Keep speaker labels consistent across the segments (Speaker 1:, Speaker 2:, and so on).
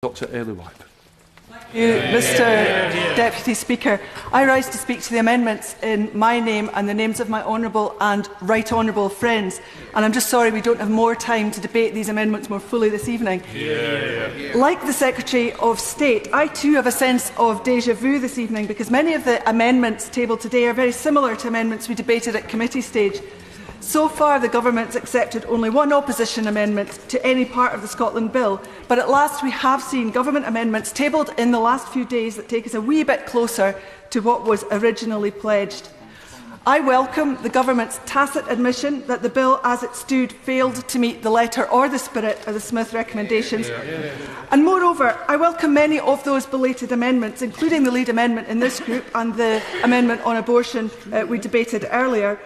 Speaker 1: Dr. Eilidh Whiteford.
Speaker 2: Thank you, Mr Deputy Speaker. I rise to speak to the amendments in my name and the names of my honourable and right honourable friends. And I'm just sorry we don't have more time to debate these amendments more fully this evening. Like the Secretary of State, I too have a sense of déjà vu this evening because many of the amendments tabled today are very similar to amendments we debated at committee stage. So far, the Government has accepted only one opposition amendment to any part of the Scotland Bill, but at last we have seen Government amendments tabled in the last few days that take us a wee bit closer to what was originally pledged. I welcome the Government's tacit admission that the bill as it stood failed to meet the letter or the spirit of the Smith recommendations. And moreover, I welcome many of those belated amendments, including the lead amendment in this group and the amendment on abortion we debated earlier.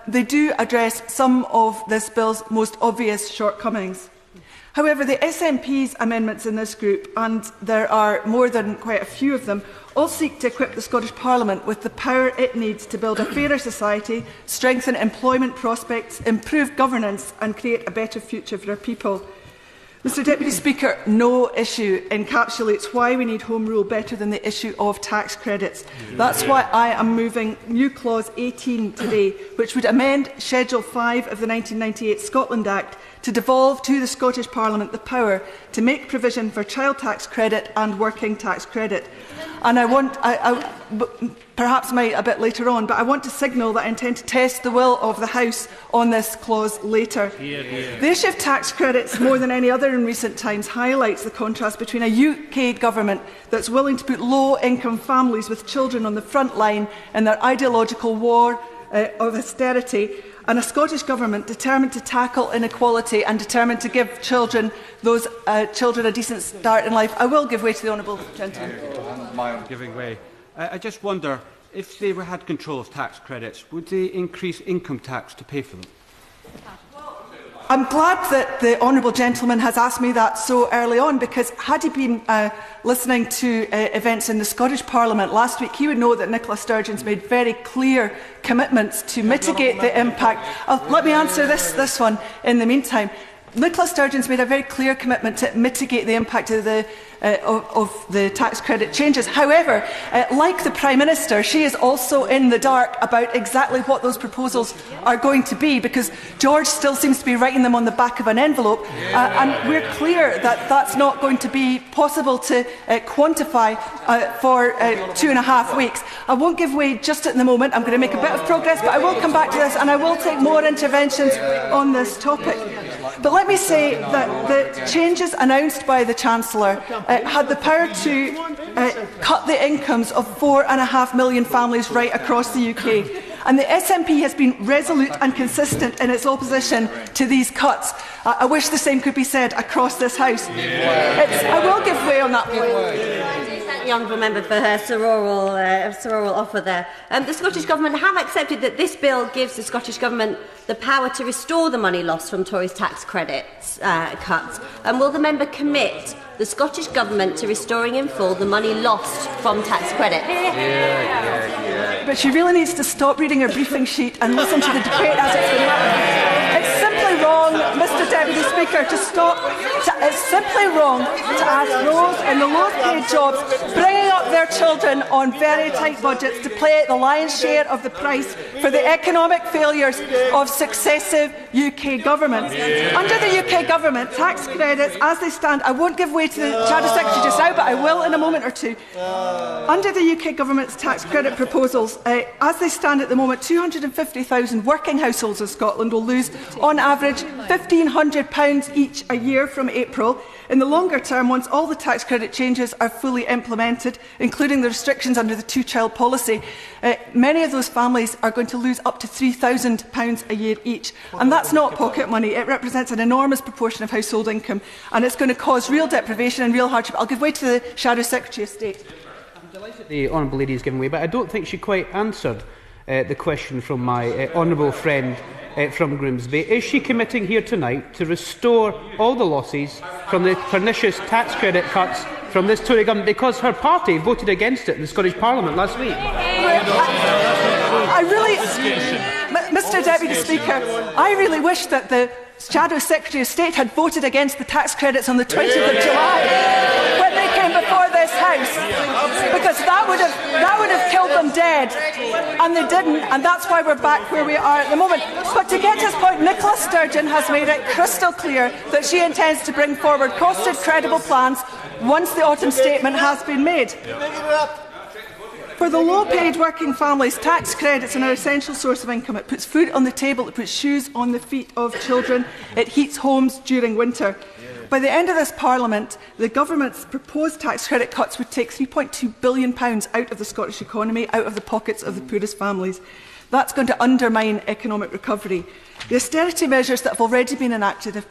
Speaker 2: They do address some of this bill's most obvious shortcomings. However, the SNP's amendments in this group, and there are more than quite a few of them, all seek to equip the Scottish Parliament with the power it needs to build a fairer society, strengthen employment prospects, improve governance and create a better future for our people. Mr Deputy Speaker, no issue encapsulates why we need Home Rule better than the issue of tax credits. That's why I am moving new clause 18 today, which would amend Schedule 5 of the 1998 Scotland Act to devolve to the Scottish Parliament the power to make provision for child tax credit and working tax credit. And perhaps a bit later on, but I want to signal that I intend to test the will of the House on this clause later. The issue of tax credits, more than any other in recent times, highlights the contrast between a UK Government that's willing to put low-income families with children on the front line in their ideological war of austerity, and a Scottish Government determined to tackle inequality and determined to give those children a decent start in life. I will give way to the honourable gentleman.
Speaker 3: Giving way. I just wonder, if they had control of tax credits, would they increase income tax to pay for them?
Speaker 2: I'm glad that the honourable gentleman has asked me that so early on, because had he been listening to events in the Scottish Parliament last week, he would know that Nicola Sturgeon's made very clear commitments to mitigate the impact. Let me answer this one in the meantime. Nicola Sturgeon's made a very clear commitment to mitigate the impact of the tax credit changes. However, like the Prime Minister, she is also in the dark about exactly what those proposals are going to be, because George still seems to be writing them on the back of an envelope, and we're clear that that's not going to be possible to quantify for 2.5 weeks. I won't give way just at the moment. I'm going to make a bit of progress, but I will come back to this, and I will take more interventions on this topic. But let me say that the changes announced by the Chancellor had the power to cut the incomes of 4.5 million families right across the UK. And the SNP has been resolute and consistent in its opposition to these cuts. I wish the same could be said across this House. I will give way on that point.
Speaker 4: The honourable member for her sororal offer there. The Scottish Government have accepted that this bill gives the Scottish Government the power to restore the money lost from Tories' tax credits cuts. And will the member commit the Scottish Government to restoring in full the money lost from tax credit?
Speaker 2: But she really needs to stop reading her briefing sheet and listen to the debate as it's been happening. It's simply wrong, Mr Deputy Speaker, to stop. It's simply wrong to ask those in the lowest-paid jobs bringing up their children on very tight budgets to pay the lion's share of the price for the economic failures of successive UK governments. Under the UK Government, tax credits, as they stand, I won't give way to the Shadow Secretary just now, but I will in a moment or two. Under the UK Government's tax credit proposals, as they stand at the moment, 250,000 working households in Scotland will lose, on average, £1,500 each a year from April. In the longer term, once all the tax credit changes are fully implemented, including the restrictions under the two-child policy, many of those families are going to lose up to £3,000 a year each. And that's not pocket money. It represents an enormous proportion of household income, and it's going to cause real deprivation and real hardship. I'll give way to the Shadow Secretary of State.
Speaker 5: I'm delighted the honourable lady has given way, but I don't think she quite answered the question from my honourable friend from Grimsby. Is she committing here tonight to restore all the losses from the pernicious tax credit cuts from this Tory government, because her party voted against it in the Scottish Parliament last week?
Speaker 2: Mr Deputy Speaker, I really wish that the Shadow Secretary of State had voted against the tax credits on the 20th of July. before this House, because that would have killed them dead, and they didn't, and that's why we're back where we are at the moment. But to get to his point, Nicola Sturgeon has made it crystal clear that she intends to bring forward costed, credible plans once the autumn statement has been made. For the low-paid working families, tax credits are an essential source of income. It puts food on the table, it puts shoes on the feet of children, it heats homes during winter. By the end of this Parliament, the Government's proposed tax credit cuts would take £3.2 billion out of the Scottish economy, out of the pockets of the poorest families. That's going to undermine economic recovery. The austerity measures that have already been enacted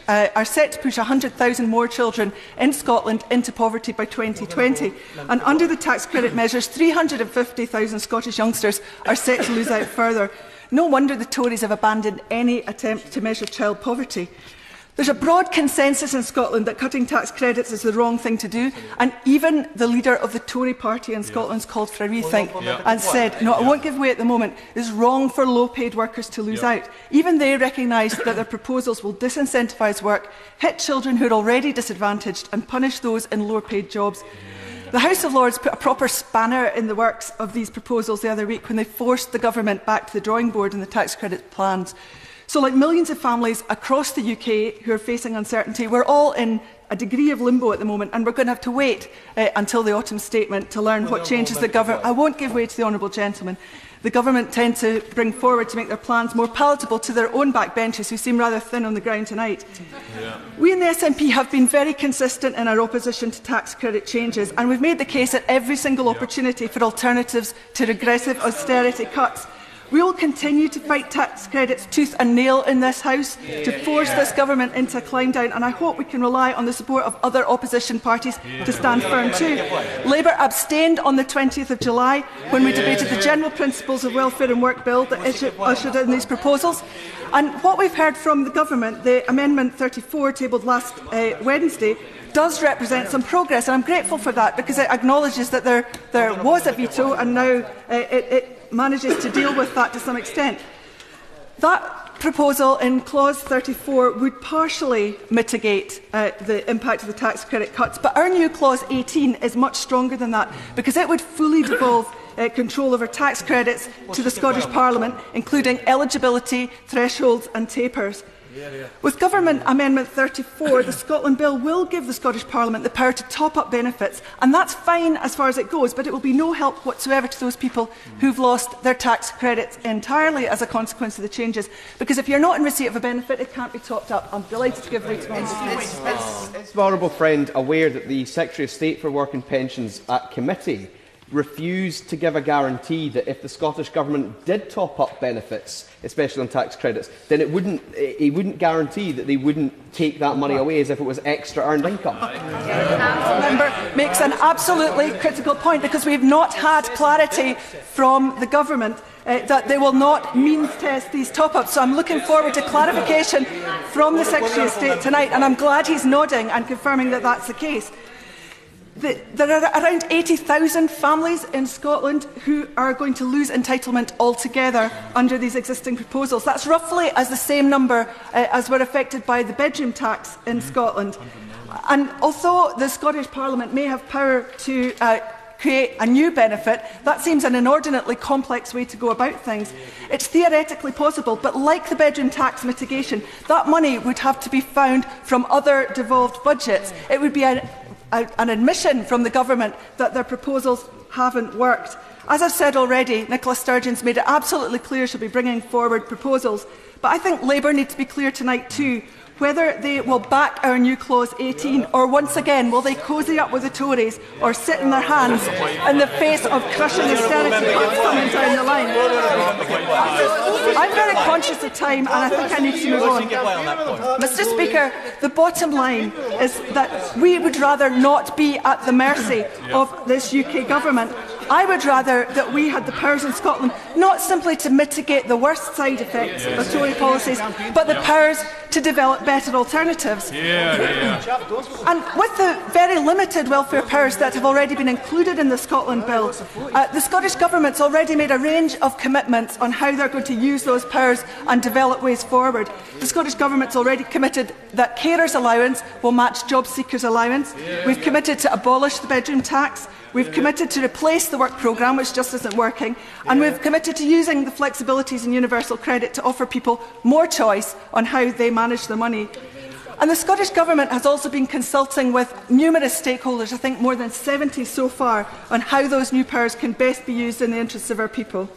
Speaker 2: are set to push 100,000 more children in Scotland into poverty by 2020. And under the tax credit measures, 350,000 Scottish youngsters are set to lose out further. No wonder the Tories have abandoned any attempt to measure child poverty. There's a broad consensus in Scotland that cutting tax credits is the wrong thing to do, and even the leader of the Tory party in Scotland's called for a rethink and said, no, I won't give way at the moment, it's wrong for low-paid workers to lose out. Even they recognise that their proposals will disincentivise work, hit children who are already disadvantaged and punish those in lower-paid jobs. The House of Lords put a proper spanner in the works of these proposals the other week when they forced the government back to the drawing board in the tax credit plans. So, like millions of families across the UK who are facing uncertainty, we're all in a degree of limbo at the moment, and we're going to have to wait until the autumn statement to learn what changes the government. I won't give way to the honourable gentleman. The government tend to bring forward to make their plans more palatable to their own backbenchers, who seem rather thin on the ground tonight. We in the SNP have been very consistent in our opposition to tax credit changes, and we've made the case at every single opportunity for alternatives to regressive austerity cuts. We will continue to fight tax credits tooth and nail in this House to force this government into a climb down, and I hope we can rely on the support of other opposition parties to stand firm too. Labour abstained on the 20th of July when we debated the general principles of welfare and work bill that ushered in these proposals. And what we've heard from the government, the Amendment 34 tabled last Wednesday, does represent some progress, and I'm grateful for that because it acknowledges that there was a veto, and now it manages to deal with that to some extent. That proposal in clause 34 would partially mitigate the impact of the tax credit cuts, but our new clause 18 is much stronger than that because it would fully devolve control over tax credits to the Scottish Parliament, including eligibility, thresholds and tapers. With Government Amendment 34, the Scotland Bill will give the Scottish Parliament the power to top up benefits, and that's fine as far as it goes, but it will be no help whatsoever to those people who've lost their tax credits entirely as a consequence of the changes, because if you're not in receipt of a benefit, it can't be topped up. I'm delighted to give way to my
Speaker 1: Is the honourable friend aware that the Secretary of State for Work and Pensions at committee refused to give a guarantee that if the Scottish Government did top up benefits, especially on tax credits, then he wouldn't guarantee that they wouldn't take that money away as if it was extra earned income?
Speaker 2: The member makes an absolutely critical point, because we have not had clarity from the government that they will not means test these top-ups. So I'm looking forward to clarification from the Secretary of State tonight, and I'm glad he's nodding and confirming that that's the case. There are around 80,000 families in Scotland who are going to lose entitlement altogether under these existing proposals. That's roughly as the same number as were affected by the bedroom tax in Scotland. And although the Scottish Parliament may have power to create a new benefit, that seems an inordinately complex way to go about things. It's theoretically possible, but like the bedroom tax mitigation, that money would have to be found from other devolved budgets. It would be an admission from the government that their proposals haven't worked. As I've said already, Nicola Sturgeon's made it absolutely clear she'll be bringing forward proposals, but I think Labour need to be clear tonight too whether they will back our new clause 18, or once again will they cosy up with the Tories or sit in their hands in the face of crushing austerity cuts coming down the line. I'm very conscious of time, and I think I need to move on. Mr. Speaker, the bottom line is that we would rather not be at the mercy of this UK government. I would rather that we had the powers in Scotland not simply to mitigate the worst side effects of Tory policies, but the powers to develop better alternatives. And with the very limited welfare powers that have already been included in the Scotland Bill, the Scottish Government's already made a range of commitments on how they're going to use those powers and develop ways forward. The Scottish Government's already committed that carers' allowance will match job seekers' allowance. We've committed to abolish the bedroom tax. We've committed to replace the work programme, which just isn't working, and we've committed to using the flexibilities in universal credit to offer people more choice on how they manage their money. And the Scottish Government has also been consulting with numerous stakeholders, I think more than 70 so far, on how those new powers can best be used in the interests of our people.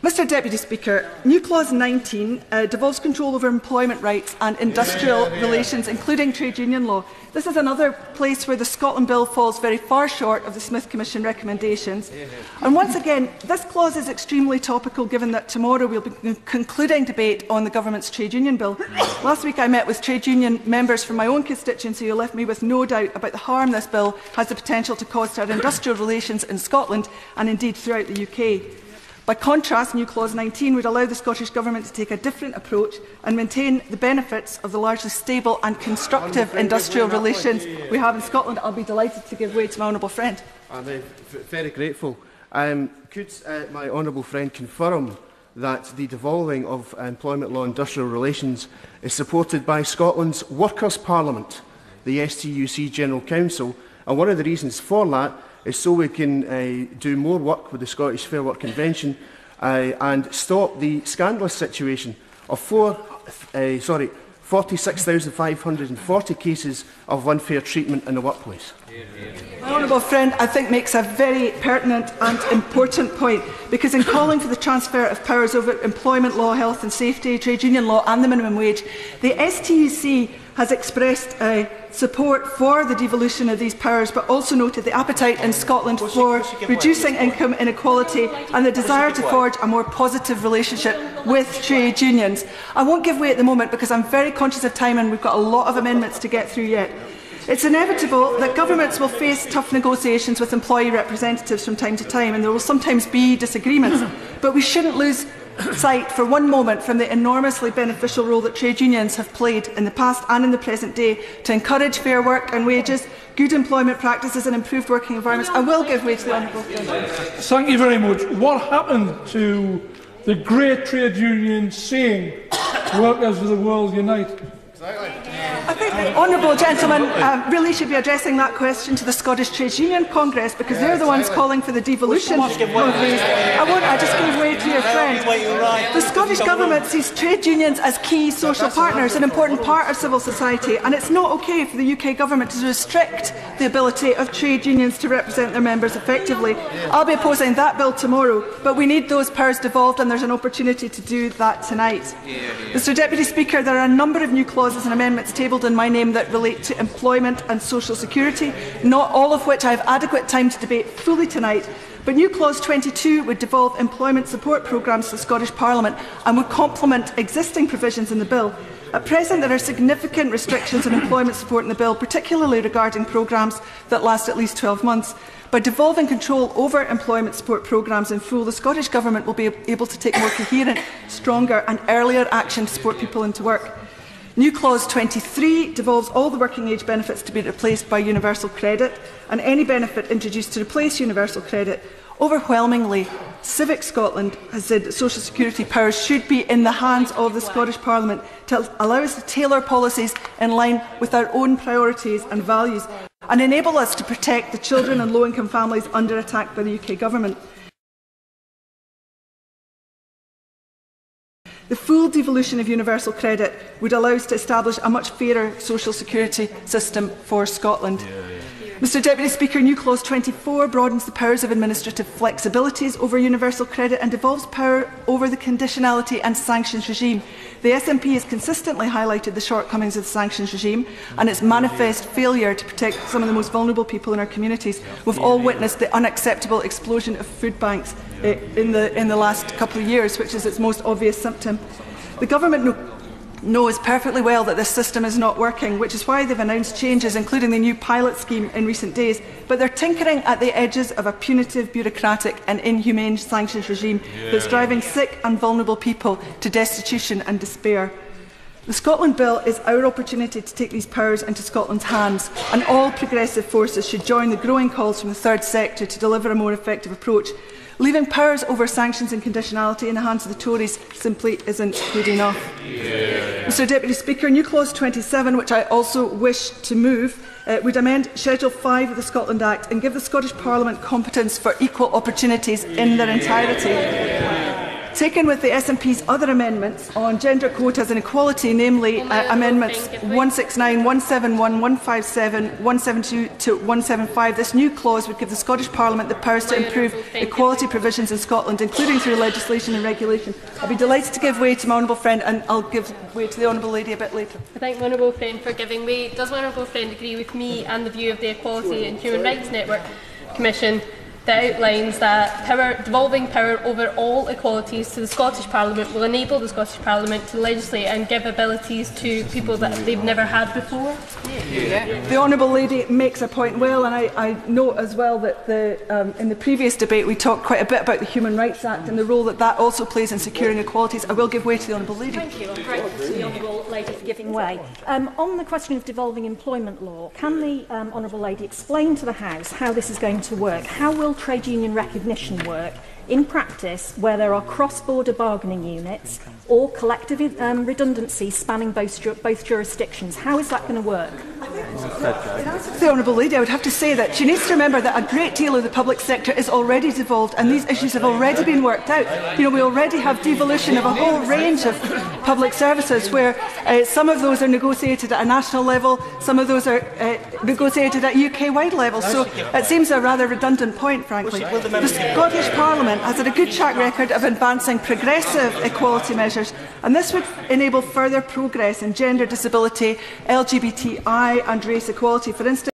Speaker 2: Mr Deputy Speaker, new clause 19 devolves control over employment rights and industrial relations, including trade union law. This is another place where the Scotland Bill falls very far short of the Smith Commission recommendations. And once again, this clause is extremely topical, given that tomorrow we'll be concluding debate on the Government's trade union bill. Last week I met with trade union members from my own constituency who left me with no doubt about the harm this bill has the potential to cause to our industrial relations in Scotland and indeed throughout the UK. By contrast, new clause 19 would allow the Scottish Government to take a different approach and maintain the benefits of the largely stable and constructive industrial relations we have in Scotland. I'll be delighted to give way to my honourable friend.
Speaker 6: I'm very grateful. Could my honourable friend confirm that the devolving of employment law and industrial relations is supported by Scotland's Workers' Parliament, the STUC General Council, and one of the reasons for that is so we can do more work with the Scottish Fair Work Convention and stop the scandalous situation of 46,540 cases of unfair treatment in the workplace.
Speaker 2: My honourable friend, I think, makes a very pertinent and important point, because in calling for the transfer of powers over employment law, health and safety, trade union law and the minimum wage, the STUC has expressed support for the devolution of these powers, but also noted the appetite in Scotland for reducing income inequality and the desire to forge a more positive relationship with trade unions. I won't give way at the moment because I'm very conscious of time and we've got a lot of amendments to get through yet. It's inevitable that governments will face tough negotiations with employee representatives from time to time, and there will sometimes be disagreements, but we shouldn't lose sight for one moment from the enormously beneficial role that trade unions have played in the past and in the present day to encourage fair work and wages, good employment practices and improved working environments. I will give way to the honourable friend.
Speaker 7: Thank you very much. What happened to the great trade union saying, workers of the world unite?
Speaker 2: I think the honourable gentleman really should be addressing that question to the Scottish Trades Union Congress, because they're the ones calling for the devolution of these. I just gave way to your friend. The Scottish Government sees trade unions as key social partners, an important part of civil society, and it's not okay for the UK Government to restrict the ability of trade unions to represent their members effectively. I'll be opposing that bill tomorrow, but we need those powers devolved, and there's an opportunity to do that tonight. Mr Deputy Speaker, there are a number of new clauses and amendments tabled in my name that relate to employment and social security, not all of which I have adequate time to debate fully tonight. But new clause 22 would devolve employment support programmes to the Scottish Parliament and would complement existing provisions in the bill. At present, there are significant restrictions on employment support in the bill, particularly regarding programmes that last at least 12 months. By devolving control over employment support programmes in full, the Scottish Government will be able to take more coherent, stronger and earlier action to support people into work. New clause 23 devolves all the working age benefits to be replaced by universal credit, and any benefit introduced to replace universal credit. Overwhelmingly, Civic Scotland has said that social security powers should be in the hands of the Scottish Parliament to allow us to tailor policies in line with our own priorities and values, and enable us to protect the children and low-income families under attack by the UK Government. The full devolution of universal credit would allow us to establish a much fairer social security system for Scotland. Mr Deputy Speaker, new clause 24 broadens the powers of administrative flexibilities over universal credit and devolves power over the conditionality and sanctions regime. The SNP has consistently highlighted the shortcomings of the sanctions regime and its manifest failure to protect some of the most vulnerable people in our communities. We've all witnessed the unacceptable explosion of food banks in the last couple of years, which is its most obvious symptom. The Government knows perfectly well that this system is not working, which is why they've announced changes, including the new pilot scheme in recent days, but they're tinkering at the edges of a punitive, bureaucratic and inhumane sanctions regime that's driving sick and vulnerable people to destitution and despair. The Scotland Bill is our opportunity to take these powers into Scotland's hands, and all progressive forces should join the growing calls from the third sector to deliver a more effective approach. Leaving powers over sanctions and conditionality in the hands of the Tories simply isn't good enough. Mr Deputy Speaker, new clause 27, which I also wish to move, would amend Schedule 5 of the Scotland Act and give the Scottish Parliament competence for equal opportunities in their entirety. Taken with the SNP's other amendments on gender quotas and equality, namely amendments 169, 171, 157, 172 to 175, this new clause would give the Scottish Parliament the powers to improve equality provisions in Scotland, including through legislation and regulation. I'll be delighted to give way to my honourable friend, and I'll give way to the honourable lady a bit later.
Speaker 8: I thank my honourable friend for giving way. Does my honourable friend agree with me and the view of the Equality and Human Rights Network Commission that outlines that devolving power over all equalities to the Scottish Parliament will enable the Scottish Parliament to legislate and give abilities to people that they've never had before?
Speaker 2: The honourable lady makes a point well, and I note as well that in the previous debate we talked quite a bit about the Human Rights Act and the role that that also plays in securing equalities. I will give way to the honourable lady.
Speaker 9: Thank you. I'm grateful to the honourable lady for giving way. On the question of devolving employment law, can the honourable lady explain to the House how this is going to work? How will trade union recognition work in practice where there are cross-border bargaining units or collective redundancy spanning both jurisdictions? How is that going to work?
Speaker 2: In answer to the honourable lady, I would have to say that she needs to remember that a great deal of the public sector is already devolved, and these issues have already been worked out. We already have devolution of a whole range of public services where some of those are negotiated at a national level, some of those are negotiated at UK-wide level. So it seems a rather redundant point, frankly. The Scottish Parliament has had a good track record of advancing progressive equality measures, and this would enable further progress in gender, disability, LGBTI and race equality. For instance,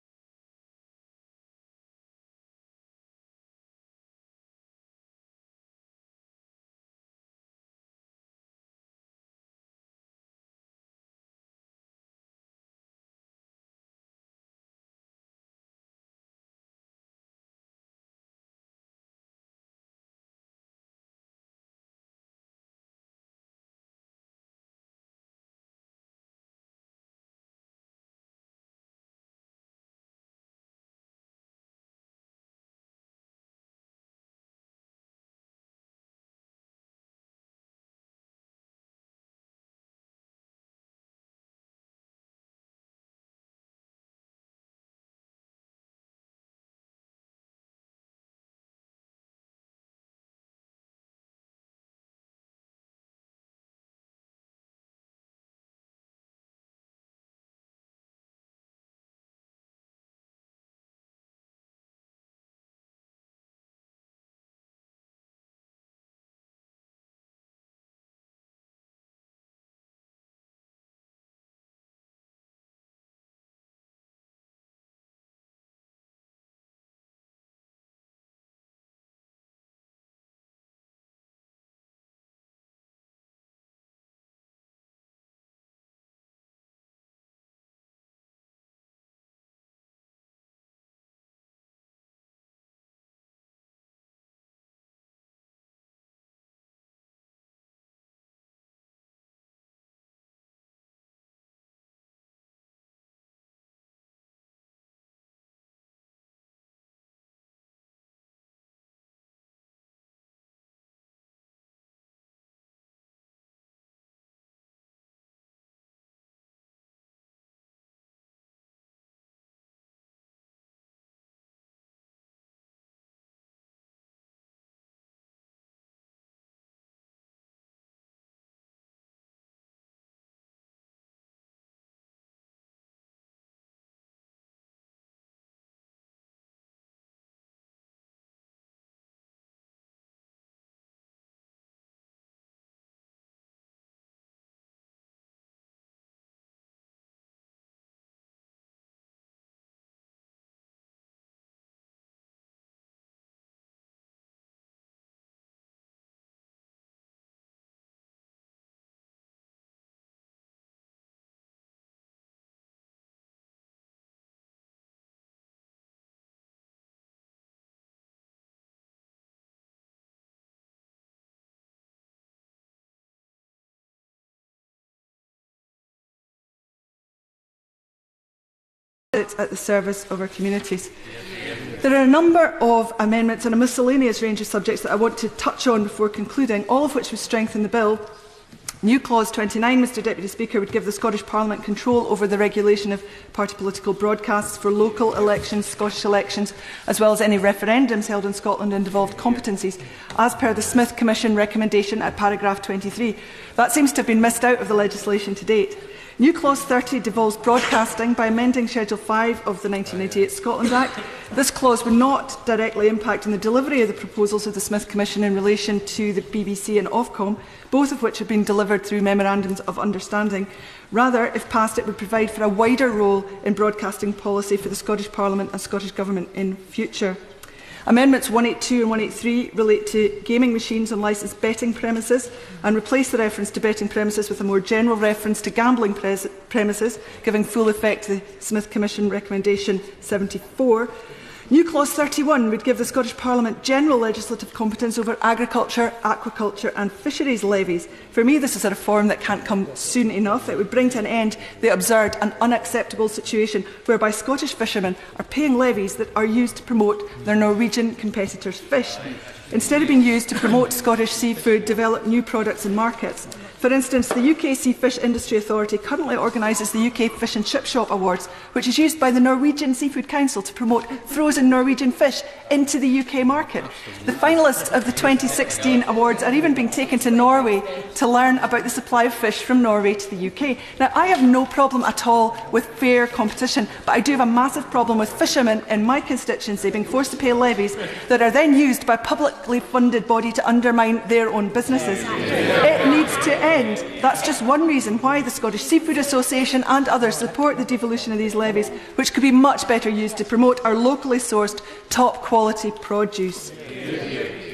Speaker 2: it at the service of our communities. There are a number of amendments and a miscellaneous range of subjects that I want to touch on before concluding, all of which would strengthen the bill. New clause 29, Mr Deputy Speaker, would give the Scottish Parliament control over the regulation of party political broadcasts for local elections, Scottish elections, as well as any referendums held in Scotland and devolved competencies, as per the Smith Commission recommendation at paragraph 23. That seems to have been missed out of the legislation to date. New clause 30 devolves broadcasting by amending Schedule 5 of the 1998 Scotland Act. This clause would not directly impact on the delivery of the proposals of the Smith Commission in relation to the BBC and Ofcom, both of which have been delivered through memorandums of understanding. Rather, if passed, it would provide for a wider role in broadcasting policy for the Scottish Parliament and Scottish Government in future. Amendments 182 and 183 relate to gaming machines on licensed betting premises and replace the reference to betting premises with a more general reference to gambling premises, giving full effect to the Smith Commission Recommendation 74. New clause 31 would give the Scottish Parliament general legislative competence over agriculture, aquaculture and fisheries levies. For me, this is a reform that can't come soon enough. It would bring to an end the absurd and unacceptable situation whereby Scottish fishermen are paying levies that are used to promote their Norwegian competitors' fish, instead of being used to promote Scottish seafood, develop new products and markets. For instance, the UK Sea Fish Industry Authority currently organises the UK Fish and Chip Shop Awards, which is used by the Norwegian Seafood Council to promote frozen Norwegian fish into the UK market. The finalists of the 2016 awards are even being taken to Norway to learn about the supply of fish from Norway to the UK. Now, I have no problem at all with fair competition, but I do have a massive problem with fishermen in my constituency being forced to pay levies that are then used by a publicly funded body to undermine their own businesses. It needs to end. That's just one reason why the Scottish Seafood Association and others support the devolution of these levies, which could be much better used to promote our locally sourced, top-quality produce.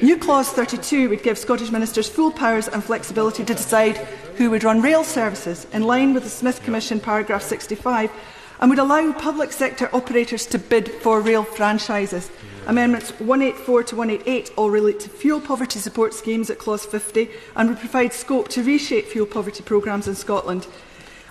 Speaker 2: New clause 32 would give Scottish ministers full powers and flexibility to decide who would run rail services, in line with the Smith Commission paragraph 65, and would allow public sector operators to bid for rail franchises. Amendments 184 to 188 all relate to fuel poverty support schemes at clause 50 and would provide scope to reshape fuel poverty programmes in Scotland.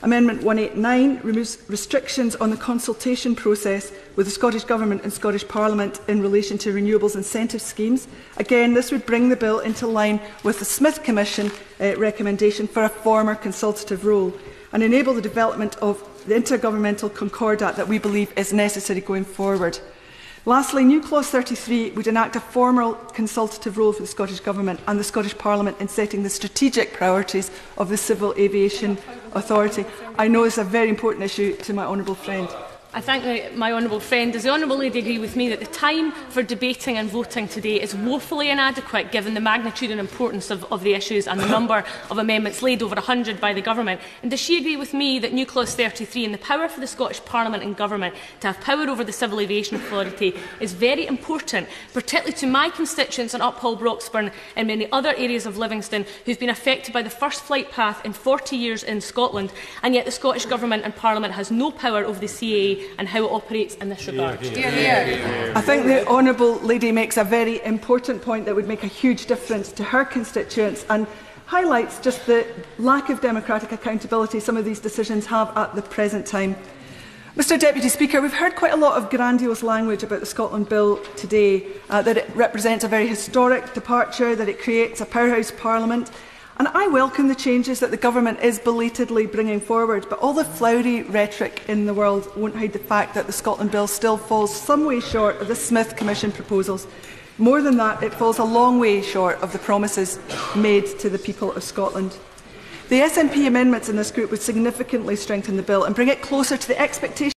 Speaker 2: Amendment 189 removes restrictions on the consultation process with the Scottish Government and Scottish Parliament in relation to renewables incentive schemes. Again, this would bring the bill into line with the Smith Commission recommendation for a former consultative role and enable the development of the intergovernmental concordat that we believe is necessary going forward. Lastly, new clause 33 would enact a formal consultative role for the Scottish Government and the Scottish Parliament in setting the strategic priorities of the Civil Aviation Authority. I know it's a very important issue to my honourable friend.
Speaker 10: I thank my honourable friend. Does the honourable lady agree with me that the time for debating and voting today is woefully inadequate given the magnitude and importance of the issues and the number of amendments laid, over 100 by the Government? And does she agree with me that new clause 33 and the power for the Scottish Parliament and Government to have power over the Civil Aviation Authority is very important, particularly to my constituents in Uphall, Broxburn and many other areas of Livingston who have been affected by the first flight path in 40 years in Scotland, and yet the Scottish Government and Parliament has no power over the CAA and how it operates in this regard.
Speaker 2: I think the honourable lady makes a very important point that would make a huge difference to her constituents and highlights just the lack of democratic accountability some of these decisions have at the present time. Mr Deputy Speaker, we've heard quite a lot of grandiose language about the Scotland Bill today, that it represents a very historic departure, that it creates a powerhouse parliament. And I welcome the changes that the Government is belatedly bringing forward, but all the flowery rhetoric in the world won't hide the fact that the Scotland Bill still falls some way short of the Smith Commission proposals. More than that, it falls a long way short of the promises made to the people of Scotland. The SNP amendments in this group would significantly strengthen the bill and bring it closer to the expectations